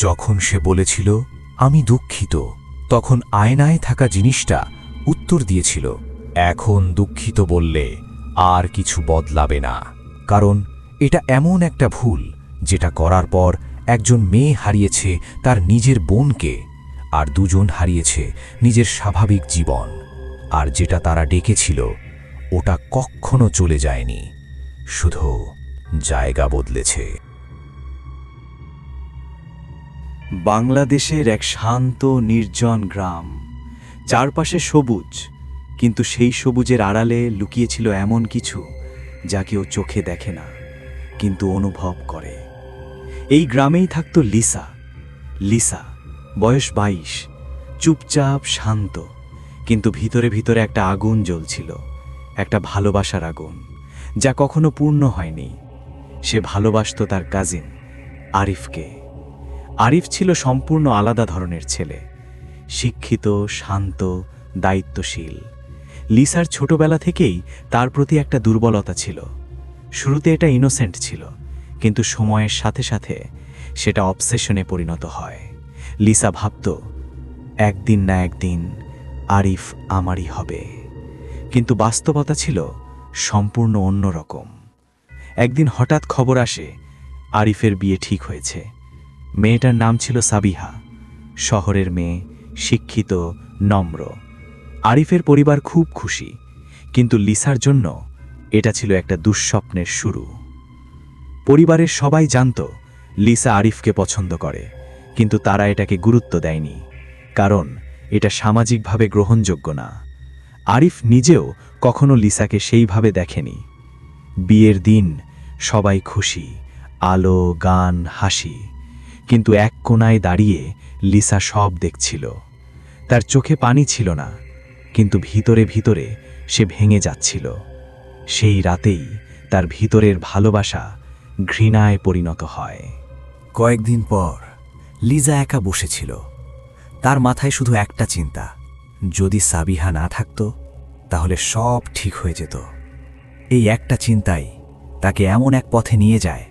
যখন সে বলেছিল আমি দুঃখিত, তখন আয়নায় থাকা জিনিসটা উত্তর দিয়েছিল, এখন দুঃখিত বললে আর কিছু বদলাবে না। কারণ এটা এমন একটা ভুল যেটা করার পর একজন মেয়ে হারিয়েছে তার নিজের বোনকে, আর দুজন হারিয়েছে নিজের স্বাভাবিক জীবন। আর যেটা তারা ডেকেছিল ওটা কখনো চলে যায়নি, শুধু জায়গা বদলেছে। বাংলাদেশের এক শান্ত নির্জন গ্রাম, চারপাশে সবুজ, কিন্তু সেই সবুজের আড়ালে লুকিয়েছিল এমন কিছু যা কেউ চোখে দেখে না কিন্তু অনুভব করে। এই গ্রামেই থাকত লিসা। লিসা বয়স 22, চুপচাপ শান্ত, কিন্তু ভিতরে ভিতরে একটা আগুন জ্বলছিল, একটা ভালোবাসার আগুন যা কখনো পূর্ণ হয়নি। সে ভালোবাসত তার কাজিন আরিফকে। আরিফ ছিল সম্পূর্ণ আলাদা ধরনের ছেলে, শিক্ষিত, শান্ত, দায়িত্বশীল। লিসার ছোটবেলা থেকেই তার প্রতি একটা দুর্বলতা ছিল। শুরুতে এটা ইনোসেন্ট ছিল, কিন্তু সময়ের সাথে সাথে সেটা অবসেশনে পরিণত হয়। লিসা ভাবত একদিন না একদিন আরিফ আমারই হবে, কিন্তু বাস্তবতা ছিল সম্পূর্ণ অন্যরকম। একদিন হঠাৎ খবর আসে আরিফের বিয়ে ঠিক হয়েছে। মেয়েটার নাম ছিল সাবিহা, শহরের মেয়ে, শিক্ষিত, নম্র। আরিফের পরিবার খুব খুশি, কিন্তু লিসার জন্য এটা ছিল একটা দুঃস্বপ্নের শুরু। পরিবারের সবাই জানত লিসা আরিফকে পছন্দ করে, কিন্তু তারা এটাকে গুরুত্ব দেয়নি, কারণ এটা সামাজিকভাবে গ্রহণযোগ্য না। আরিফ নিজেও কখনো লিসাকে সেইভাবে দেখেনি। বিয়ের দিন সবাই খুশি, আলো, গান, হাসি, কিন্তু এক কোণায় দাঁড়িয়ে লিসা সব দেখছিল। তার চোখে পানি ছিল না, কিন্তু ভিতরে ভিতরে সে ভেঙে যাচ্ছিল। সেই রাতেই তার ভিতরের ভালোবাসা ঘৃণায় পরিণত হয়। কয়েকদিন পর লিজা একা বসেছিল। তার মাথায় শুধু একটা চিন্তা, যদি সাবিহা না থাকত তাহলে সব ঠিক হয়ে যেত। এই একটা চিন্তাই তাকে এমন এক পথে নিয়ে যায়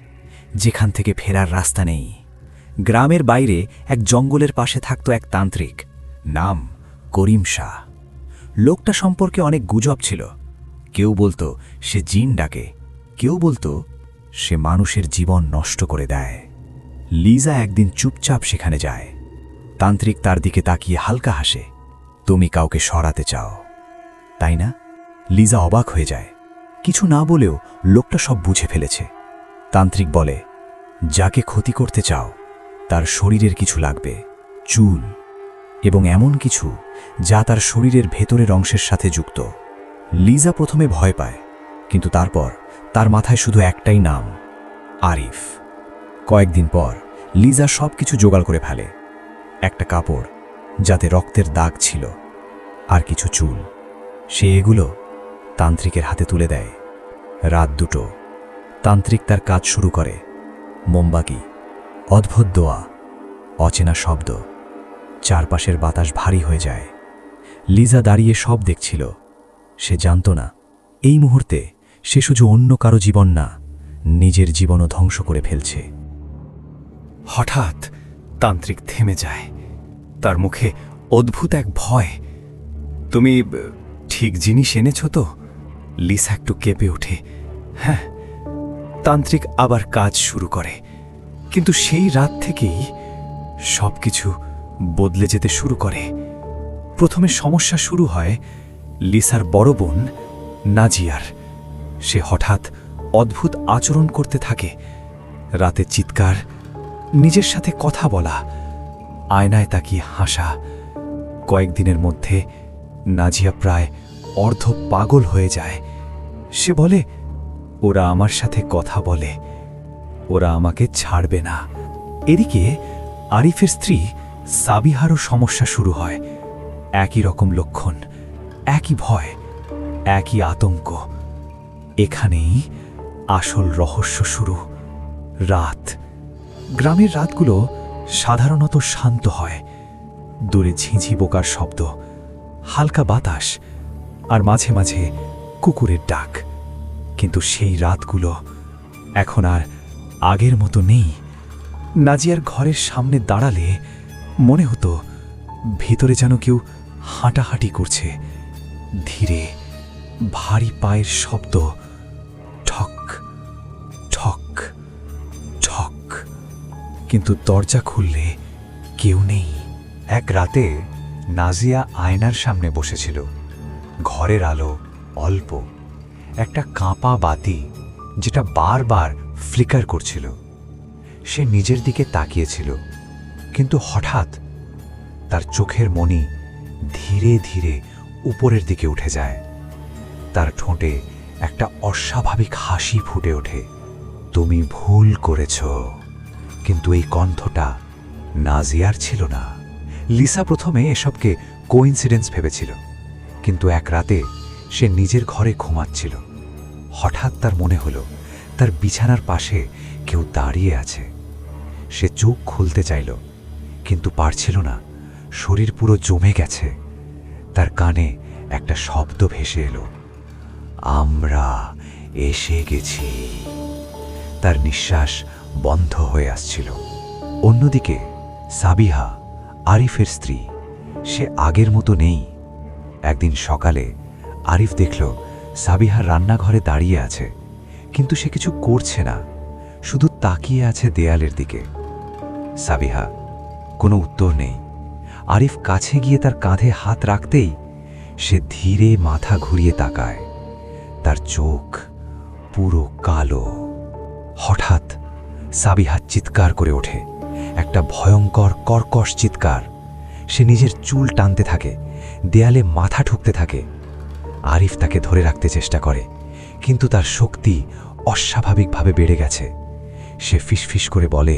যেখান থেকে ফেরার রাস্তা নেই। গ্রামের বাইরে এক জঙ্গলের পাশে থাকত এক তান্ত্রিক, নাম করিম শাহ। লোকটা সম্পর্কে অনেক গুজব ছিল। কেউ বলতো সে জিন ডাকে, কেউ বলতো সে মানুষের জীবন নষ্ট করে দেয়। লিজা একদিন চুপচাপ সেখানে যায়। তান্ত্রিক তার দিকে তাকিয়ে হালকা হাসে, তুমি কাউকে সরাতে চাও, তাই না? লিজা অবাক হয়ে যায়। কিছু না বলেও লোকটা সব বুঝে ফেলেছে। তান্ত্রিক বলে, যাকে ক্ষতি করতে চাও তার শরীরের কিছু লাগবে, চুল এবং এমন কিছু যা তার শরীরের ভেতরের অংশের সাথে যুক্ত। লিজা প্রথমে ভয় পায়, কিন্তু তারপর তার মাথায় শুধু একটাই নাম, আরিফ। কয়েকদিন পর লিজা সব কিছু জোগাড় করে ফেলে। একটা কাপড় যাতে রক্তের দাগ ছিল, আর কিছু চুল। সে এগুলো তান্ত্রিকের হাতে তুলে দেয়। রাত 2টো, তান্ত্রিক তার কাজ শুরু করে। মোমবাতি, অদ্ভুত দোয়া, অচেনা শব্দ, চারপাশের বাতাস ভারী হয়ে যায়। লিজা দাঁড়িয়ে সব দেখছিল। সে জানত না এই মুহূর্তে সে শুধু অন্য কারো জীবন না, নিজের জীবনও ধ্বংস করে ফেলছে। হঠাৎ তান্ত্রিক থেমে যায়। তার মুখে অদ্ভুত এক ভয়। তুমি ঠিক জিনিস এনেছ তো? লিসা একটু কেঁপে ওঠে। হ্যাঁ। তান্ত্রিক আবার কাজ শুরু করে, কিন্তু সেই রাত থেকেই সবকিছু বদলে যেতে শুরু করে। প্রথমে সমস্যা শুরু হয় লিসার বড় বোন নাজিয়ার। সে হঠাৎ অদ্ভুত আচরণ করতে থাকে। রাতে চিৎকার, নিজের সাথে কথা বলা, আয়নায় তাকিয়ে হাসা। কয়েকদিনের মধ্যে নাজিয়া প্রায় অর্ধ পাগল হয়ে যায়। সে বলে, ওরা আমার সাথে কথা বলে, ওরা আমাকে ছাড়বে না। এদিকে আরিফের স্ত্রী সাবিহারও সমস্যা শুরু হয়। একই রকম লক্ষণ, একই ভয়, একই আতঙ্ক। এখানেই আসল রহস্য শুরু। রাত। গ্রামের রাতগুলো সাধারণত শান্ত হয়। দূরে ঝিঁঝি পোকার শব্দ, হালকা বাতাস, আর মাঝে মাঝে কুকুরের ডাক। কিন্তু সেই রাতগুলো এখন আর আগের মতো নেই। নাজিয়ার ঘরের সামনে দাঁড়ালে মনে হতো ভেতরে যেন কেউ হাঁটাহাঁটি করছে। ধীরে ভারী পায়ের শব্দ, ঠক ঠক ঠক, কিন্তু দরজা খুললে কেউ নেই। এক রাতে নাজিয়া আয়নার সামনে বসেছিল। ঘরের আলো অল্প, একটা কাঁপা বাতি যেটা বারবার ফ্লিকার করছিল। সে নিজের দিকে তাকিয়েছিল, কিন্তু হঠাৎ তার চোখের মণি ধীরে ধীরে উপরের দিকে উঠে যায়। তার ঠোঁটে একটা অস্বাভাবিক হাসি ফুটে ওঠে। তুমি ভুল করেছ। কিন্তু এই কণ্ঠটা নাজিয়ার ছিল না। লিসা প্রথমে এসবকে কোইন্সিডেন্স ভেবেছিল, কিন্তু এক রাতে সে নিজের ঘরে ঘুমাচ্ছিল। হঠাৎ তার মনে হলো তার বিছানার পাশে কেউ দাঁড়িয়ে আছে। সে চোখ খুলতে চাইল, কিন্তু পারছিল না। শরীর পুরো জমে গেছে। তার কানে একটা শব্দ ভেসে এলো, আমরা এসে গেছি। তার নিঃশ্বাস বন্ধ হয়ে আসছিল। অন্যদিকে সাবিহা, আরিফের স্ত্রী, সে আগের মতো নেই। একদিন সকালে আরিফ দেখল সাবিহা রান্নাঘরে দাঁড়িয়ে আছে, কিন্তু সে কিছু করছে না, শুধু তাকিয়ে আছে দেয়ালের দিকে। সাবিহা, কোনো উত্তর নেই। আরিফ কাছে গিয়ে তার কাঁধে হাত রাখতেই সে ধীরে মাথা ঘুরিয়ে তাকায়। তার চোখ পুরো কালো। হঠাৎ সাবিহা চিৎকার করে ওঠে, একটা ভয়ঙ্কর কর্কশ চিৎকার। সে নিজের চুল টানতে থাকে, দেয়ালে মাথা ঠুকতে থাকে। আরিফ তাকে ধরে রাখতে চেষ্টা করে, কিন্তু তার শক্তি অস্বাভাবিকভাবে বেড়ে গেছে। সে ফিসফিস করে বলে,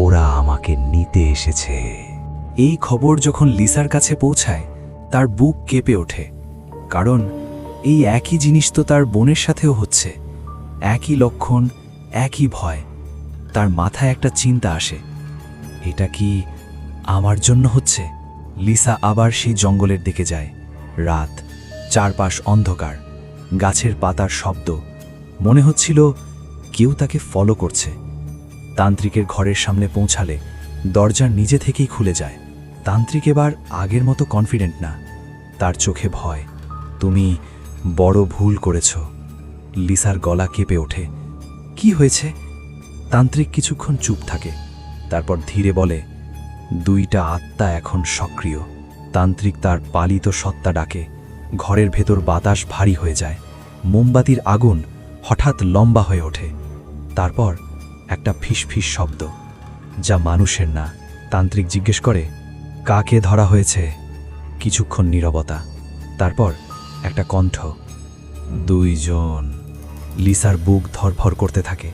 ওরা আমাকে নিতে এসেছে। এই খবর যখন লিসার কাছে পৌঁছায়, তার বুক কেঁপে ওঠে, কারণ এই একই জিনিস তো তার বোনের সাথেও হচ্ছে। একই লক্ষণ, একই ভয়। তার মাথায় একটা চিন্তা আসে, এটা কি আমার জন্য হচ্ছে? লিসা আবার সেই জঙ্গলের দিকে যায়। রাত, চারপাশ অন্ধকার, গাছের পাতার শব্দ। মনে হচ্ছিল কেউ তাকে ফলো করছে। তান্ত্রিকের ঘরের সামনে পৌঁছালে দরজা নিজে থেকেই খুলে যায়। তান্ত্রিক এবার আগের মতো কনফিডেন্ট না, তার চোখে ভয়। তুমি বড় ভুল করেছ। লিসার গলা কেঁপে ওঠে। কি হয়েছে? তান্ত্রিক কিছুক্ষণ চুপ থাকে, তারপর ধীরে বলে, দুইটা আত্মা এখন সক্রিয়। তান্ত্রিক তার পালিত সত্তা ডাকে। ঘরের ভেতর বাতাস ভারী হয়ে যায়। মোমবাতির আগুন হঠাৎ লম্বা হয়ে ওঠে। তারপর একটা ফিসফিস শব্দ, যা মানুষের না। তান্ত্রিক জিজ্ঞেস করে, কাকে ধরা হয়েছে? কিছুক্ষণ নীরবতা, তারপর একটা কণ্ঠ, দুইজন। লিসার বুক ধরফর করতে থাকে।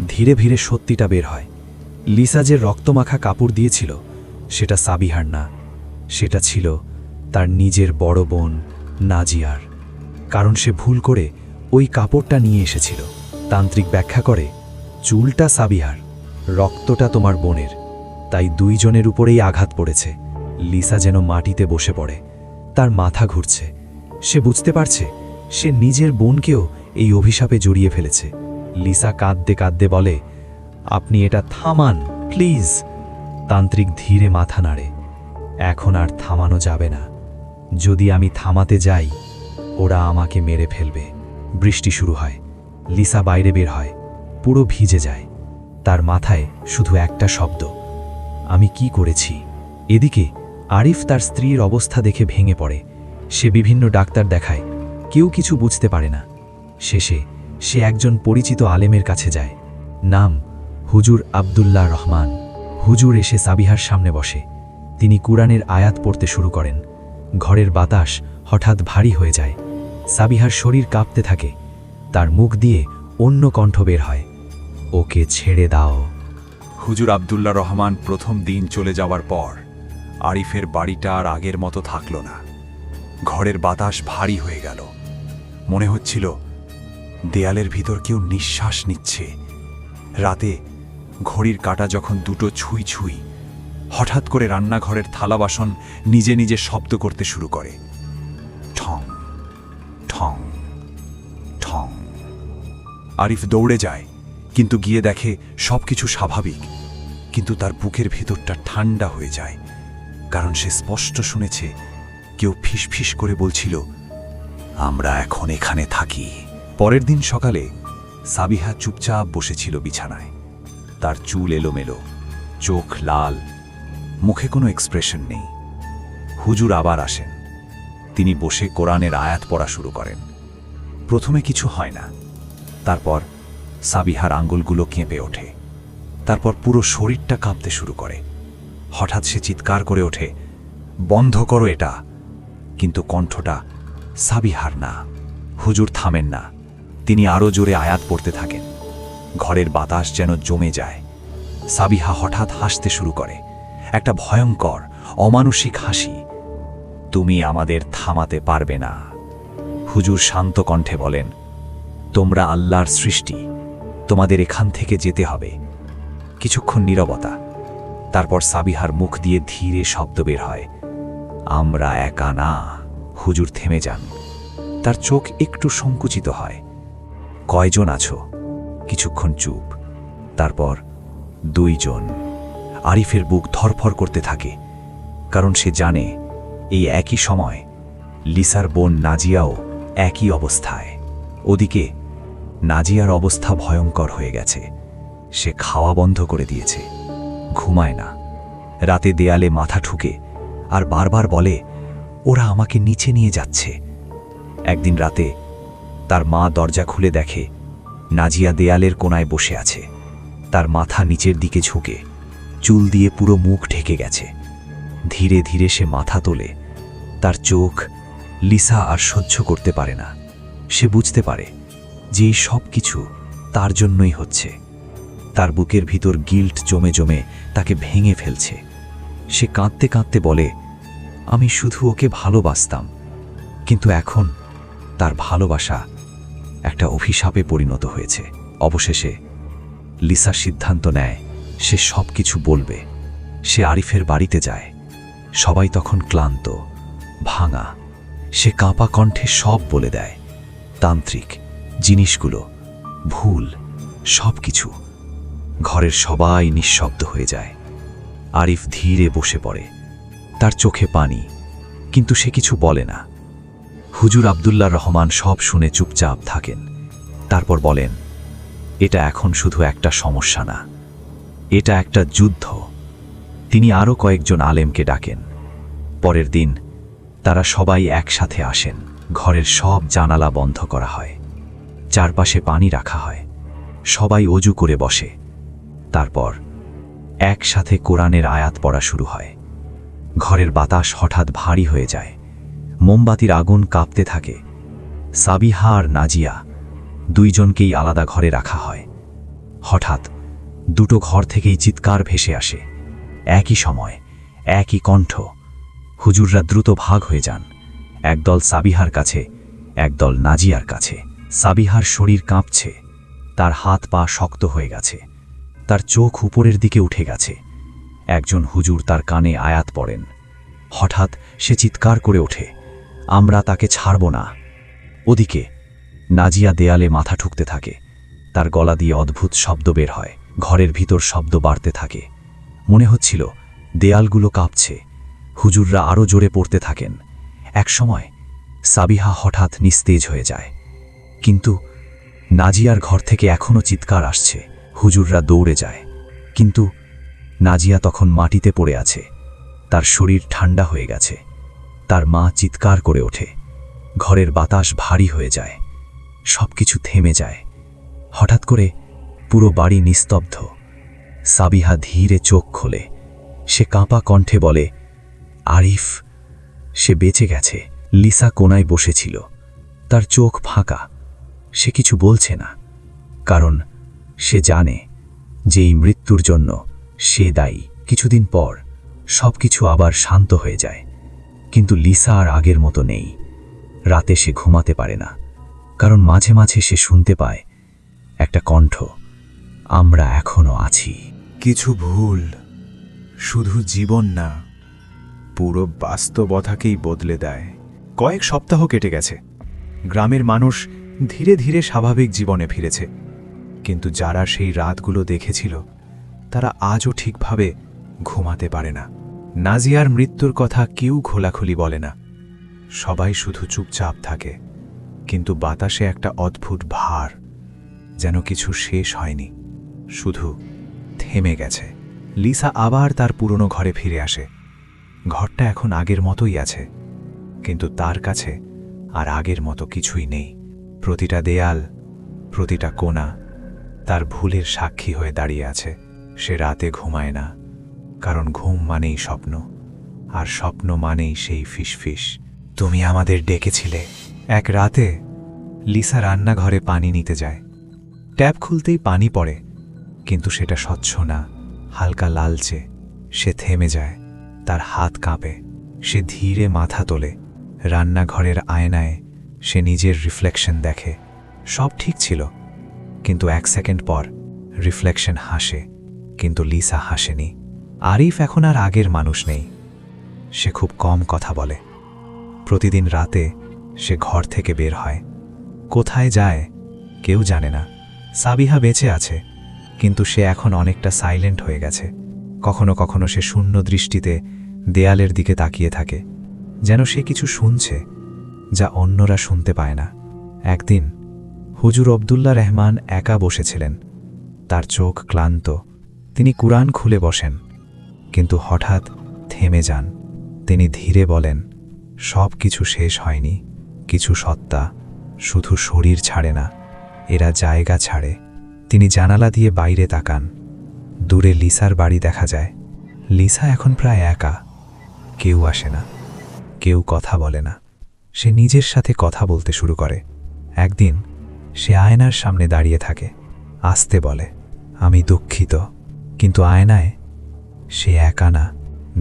ধীরে ধীরে সত্যিটা বের হয়। লিসা যে রক্তমাখা কাপড় দিয়েছিল সেটা সাবিহার না, সেটা ছিল তার নিজের বড় বোন নাজিয়ার। কারণ সে ভুল করে ওই কাপড়টা নিয়ে এসেছিল। তান্ত্রিক ব্যাখ্যা করে, চুলটা সাবিহার, রক্তটা তোমার বোনের, তাই দুইজনের উপরেই আঘাত পড়েছে। লিসা যেন মাটিতে বসে পড়ে, তার মাথা ঘুরছে। সে বুঝতে পারছে সে নিজের বোনকেও এই অভিশাপে জড়িয়ে ফেলেছে। লিসা কাঁদতে কাঁদতে বলে, আপনি এটা থামান প্লিজ। তান্ত্রিক ধীরে মাথা নাড়ে, এখন আর থামানো যাবে না। যদি আমি থামাতে যাই, ওরা আমাকে মেরে ফেলবে। বৃষ্টি শুরু হয়। লিসা বাইরে বের হয়, পুরো ভিজে যায়। তার মাথায় শুধু একটা শব্দ, আমি কি করেছি? এদিকে আরিফ তার স্ত্রীর অবস্থা দেখে ভেঙে পড়ে। সে বিভিন্ন ডাক্তার দেখায়, কেউ কিছু বুঝতে পারে না। শেষে সে একজন পরিচিত আলেমের কাছে যায়, নাম হুজুর আব্দুল্লাহ রহমান। হুজুর এসে সাবিহার সামনে বসে। তিনি কুরআনের আয়াত পড়তে শুরু করেন। ঘরের বাতাস হঠাৎ ভারী হয়ে যায়। সাবিহার শরীর কাঁপতে থাকে। তার মুখ দিয়ে অন্য কণ্ঠ বের হয়, ওকে ছেড়ে দাও। হুজুর আব্দুল্লাহ রহমান প্রথম দিন চলে যাওয়ার পর আরিফের বাড়িটা আর আগের মতো থাকল না। ঘরের বাতাস ভারী হয়ে গেল। মনে হচ্ছিল দেয়ালের ভিতর কেউ নিঃশ্বাস নিচ্ছে। রাতে ঘড়ির কাঁটা যখন দুটো ছুঁই ছুঁই, হঠাৎ করে রান্নাঘরের থালা বাসন নিজে নিজে শব্দ করতে শুরু করে, ঠং ঠং ঠং। আরিফ দৌড়ে যায়, কিন্তু গিয়ে দেখে সবকিছু স্বাভাবিক। কিন্তু তার বুকের ভেতরটা ঠান্ডা হয়ে যায়, কারণ সে স্পষ্ট শুনেছে কেউ ফিসফিস করে বলছিল, আমরা এখন এখানে থাকি। পরের দিন সকালে সাবিহা চুপচাপ বসেছিল বিছানায়। তার চুল এলোমেলো, চোখ লাল, মুখে কোনো এক্সপ্রেশন নেই। হুজুর আবার আসেন। তিনি বসে কোরআনের আয়াত পড়া শুরু করেন। প্রথমে কিছু হয় না, তারপর সাবিহার আঙ্গুলগুলো কেঁপে ওঠে, তারপর পুরো শরীরটা কাঁপতে শুরু করে। হঠাৎ সে চিৎকার করে ওঠে, বন্ধ করো এটা। কিন্তু কণ্ঠটা সাবিহার না। হুজুর থামেন না, তিনি আরও জোরে আয়াত পড়তে থাকেন। ঘরের বাতাস যেন জমে যায়। সাবিহা হঠাৎ হাসতে শুরু করে, একটা ভয়ঙ্কর অমানুষিক হাসি। তুমি আমাদের থামাতে পারবে না। হুজুর শান্ত কণ্ঠে বলেন, তোমরা আল্লাহর সৃষ্টি, তোমাদের এখান থেকে যেতে হবে। কিছুক্ষণ নীরবতা, তারপর সাবিহার মুখ দিয়ে ধীরে শব্দ বের হয়, আমরা একা না। হুজুর থেমে যান, তার চোখ একটু সংকুচিত হয়। কয়জন আছো? কিছুক্ষণ চুপ, তারপর 2 জন। আরিফের বুক ধরফর করতে থাকে, কারণ সে জানে এই একই সময় লিসার বোন নাজিয়াও একই অবস্থায়। ওদিকে নাজিয়ার অবস্থা ভয়ঙ্কর হয়ে গেছে। সে খাওয়া বন্ধ করে দিয়েছে, ঘুমায় না, রাতে দেয়ালে মাথা ঠুকে আর বারবার বলে, ওরা আমাকে নিচে নিয়ে যাচ্ছে। একদিন রাতে তার মা দরজা খুলে দেখে নাজিয়া দেয়ালের কোণায় বসে আছে। তার মাথা নিচের দিকে ঝুঁকে, চুল দিয়ে পুরো মুখ ঢেকে গেছে। ধীরে ধীরে সে মাথা তোলে। তার চোখ লিসা আর সহ্য করতে পারে না। সে বুঝতে পারে যে এই সব কিছু তার জন্যই হচ্ছে। তার বুকের ভিতর গিল্ট জমে জমে তাকে ভেঙে ফেলছে। সে কাঁদতে কাঁদতে বলে, আমি শুধু ওকে ভালোবাসতাম, কিন্তু এখন তার ভালোবাসা একটা অভিশাপে পরিণত হয়েছে। অবশেষে লিসা সিদ্ধান্ত নেয় সে সব কিছু বলবে। সে আরিফের বাড়িতে যায়। সবাই তখন ক্লান্ত, ভাঙা। সে কাঁপা কণ্ঠে সব বলে দেয়, তান্ত্রিক জিনিসগুলো, ভুল, সব কিছু। ঘরের সবাই নিঃশব্দ হয়ে যায়। আরিফ ধীরে বসে পড়ে, তার চোখে পানি, কিন্তু সে কিছু বলে না। হুজুর আব্দুল্লাহ রহমান সব শুনে চুপচাপ থাকেন। তারপর বলেন, এটা এখন শুধু একটা সমস্যা না, এটা একটা যুদ্ধ। তিনি আরও কয়েকজন আলেমকে ডাকেন। পরের দিন তারা সবাই একসাথে আসেন। ঘরের সব জানালা বন্ধ করা হয়, চারপাশে পানি রাখা হয়। সবাই অজু করে বসে। তারপর একসাথে কোরআনের আয়াত পড়া শুরু হয়। ঘরের বাতাস হঠাৎ ভারী হয়ে যায়। মোমবাতির আগুন কাঁপতে থাকে। সাবিহা আর নাজিয়া 2 জনকেই আলাদা ঘরে রাখা হয়। হঠাৎ 2টো ঘর থেকেই চিৎকার ভেসে আসে। একই সময়, একই কণ্ঠ। হুজুররা দ্রুত ভাগ হয়ে যান। একদল সাবিহার কাছে, একদল নাজিয়ার কাছে। সাবিহার শরীর কাঁপছে, তার হাত পা শক্ত হয়ে গেছে, তার চোখ উপরের দিকে উঠে গেছে। একজন হুজুর তার কানে আয়াত পড়েন। হঠাৎ সে চিৎকার করে ওঠে, আমরা তাকে ছাড়ব না। ওদিকে নাজিয়া দেয়ালে মাথা ঠুকতে থাকে। তার গলা দিয়ে অদ্ভুত শব্দ বের হয়। ঘরের ভিতর শব্দ বাড়তে থাকে। মনে হচ্ছিল দেয়ালগুলো কাঁপছে। হুজুররা আরও জোরে পড়তে থাকেন। একসময় সাবিহা হঠাৎ নিস্তেজ হয়ে যায়, কিন্তু নাজিয়ার ঘর থেকে এখনও চিৎকার আসছে। হুজুররা দৌড়ে যায়, কিন্তু নাজিয়া তখন মাটিতে পড়ে আছে। তার শরীর ঠান্ডা হয়ে গেছে। তার মা চিৎকার করে ওঠে। ঘরের বাতাস ভারী হয়ে যায়, সবকিছু থেমে যায়। হঠাৎ করে পুরো বাড়ি নিস্তব্ধ। সাবিহা ধীরে চোখ খোলে। সে কাঁপা কণ্ঠে বলে, আরিফ, সে বেঁচে গেছে। লিসা কোনায় বসেছিল, তার চোখ ফাঁকা। সে কিছু বলছে না, কারণ সে জানে যে এই মৃত্যুর জন্য সে দায়ী। কিছুদিন পর সবকিছু আবার শান্ত হয়ে যায়, কিন্তু লিসা আর আগের মতো নেই। রাতে সে ঘুমাতে পারে না, কারণ মাঝে মাঝে সে শুনতে পায় একটা কণ্ঠ, আমরা এখনো আছি। কিছু ভুল শুধু জীবন না, পুরো বাস্তবতাকেই বদলে দেয়। কয়েক সপ্তাহ কেটে গেছে। গ্রামের মানুষ ধীরে ধীরে স্বাভাবিক জীবনে ফিরেছে, কিন্তু যারা সেই রাতগুলো দেখেছিল তারা আজও ঠিকভাবে ঘুমাতে পারে না। নাজিয়ার মৃত্যুর কথা কেউ খোলাখুলি বলে না, সবাই শুধু চুপচাপ থাকে। কিন্তু বাতাসে একটা অদ্ভুত ভার, যেন কিছু শেষ হয়নি, শুধু থেমে গেছে। লিসা আবার তার পুরনো ঘরে ফিরে আসে। ঘরটা এখন আগের মতোই আছে, কিন্তু তার কাছে আর আগের মতো কিছুই নেই। প্রতিটা দেয়াল, প্রতিটা কোণা তার ভুলের সাক্ষী হয়ে দাঁড়িয়ে আছে। সে রাতে ঘুমায় না, কারণ ঘুম মানেই স্বপ্ন, আর স্বপ্ন মানেই সেই ফিসফিস, তুমি আমাদের ডেকেছিলে। এক রাতে লিসা রান্নাঘরে পানি নিতে যায়। ট্যাপ খুলতেই পানি পড়ে, কিন্তু সেটা স্বচ্ছ না, হালকা লালচে। সে থেমে যায়, তার হাত কাঁপে। সে ধীরে মাথা তোলে। রান্নাঘরের আয়নায় সে নিজের রিফ্লেকশন দেখে। সব ঠিক ছিল, কিন্তু 1 সেকেন্ড পর রিফ্লেকশন হাসে, কিন্তু লিসা হাসেনি। আরিফ এখন আর আগের মানুষ নেই। সে খুব কম কথা বলে। প্রতিদিন রাতে সে ঘর থেকে বের হয়। কোথায় যায় কেউ জানে না। সাবিহা বেঁচে আছে, কিন্তু সে এখন অনেকটা সাইলেন্ট হয়ে গেছে। কখনো কখনো সে শূন্য দৃষ্টিতে দেয়ালের দিকে তাকিয়ে থাকে, যেন সে কিছু শুনছে যা অন্যরা শুনতে পায় না। একদিন হুজুর আব্দুল্লাহ রহমান একা বসেছিলেন। তার চোখ ক্লান্ত। তিনি কুরআন খুলে বসেন, কিন্তু হঠাৎ থেমে যান। তিনি ধীরে বলেন, সব কিছু শেষ হয়নি। কিছু সত্তা শুধু শরীর ছাড়ে না, এরা জায়গা ছাড়ে। তিনি জানালা দিয়ে বাইরে তাকান। দূরে লিসার বাড়ি দেখা যায়। লিসা এখন প্রায় একা। কেউ আসে না, কেউ কথা বলে না। সে নিজের সাথে কথা বলতে শুরু করে। একদিন সে আয়নার সামনে দাঁড়িয়ে থাকে। আস্তে বলে, আমি দুঃখিত। কিন্তু আয়নায় সে একা না।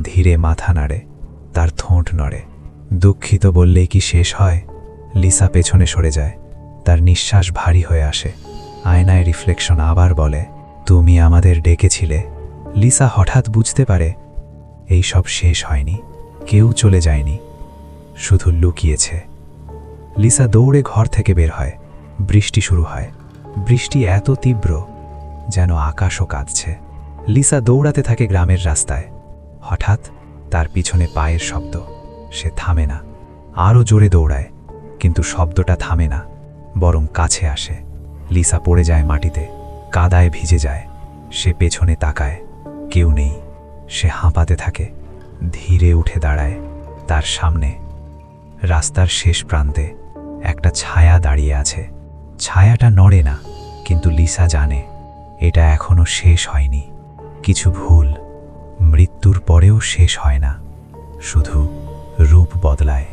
ধীরে মাথা নাড়ে, তার ঠোঁট নড়ে। দুঃখিত বললেই কি শেষ হয়? লিসা পেছনে সরে যায়। তার নিঃশ্বাস ভারী হয়ে আসে। আয়নায় রিফ্লেকশন আবার বলে, তুমি আমাদের ডেকেছিলে। লিসা হঠাৎ বুঝতে পারে এই সব শেষ হয়নি। কেউ চলে যায়নি, শুধু লুকিয়েছে। লিসা দৌড়ে ঘর থেকে বের হয়। বৃষ্টি শুরু হয়। বৃষ্টি এত তীব্র যেন আকাশও কাঁদছে। লিসা দৌড়াতে থাকে গ্রামের রাস্তায়। হঠাৎ তার পিছনে পায়ের শব্দ। সে থামে না, আরও জোরে দৌড়ায়, কিন্তু শব্দটা থামে না, বরং কাছে আসে। লিসা পড়ে যায় মাটিতে, কাদায় ভিজে যায়। সে পেছনে তাকায়, কেউ নেই। সে হাঁপাতে থাকে, ধীরে উঠে দাঁড়ায়। তার সামনে রাস্তার শেষ প্রান্তে একটা ছায়া দাঁড়িয়ে আছে। ছায়াটা নড়ে না, কিন্তু লিসা জানে এটা এখনো শেষ হয়নি। কিছু ভুল মৃত্যুর পরেও শেষ হয় না, শুধু রূপ বদলায়।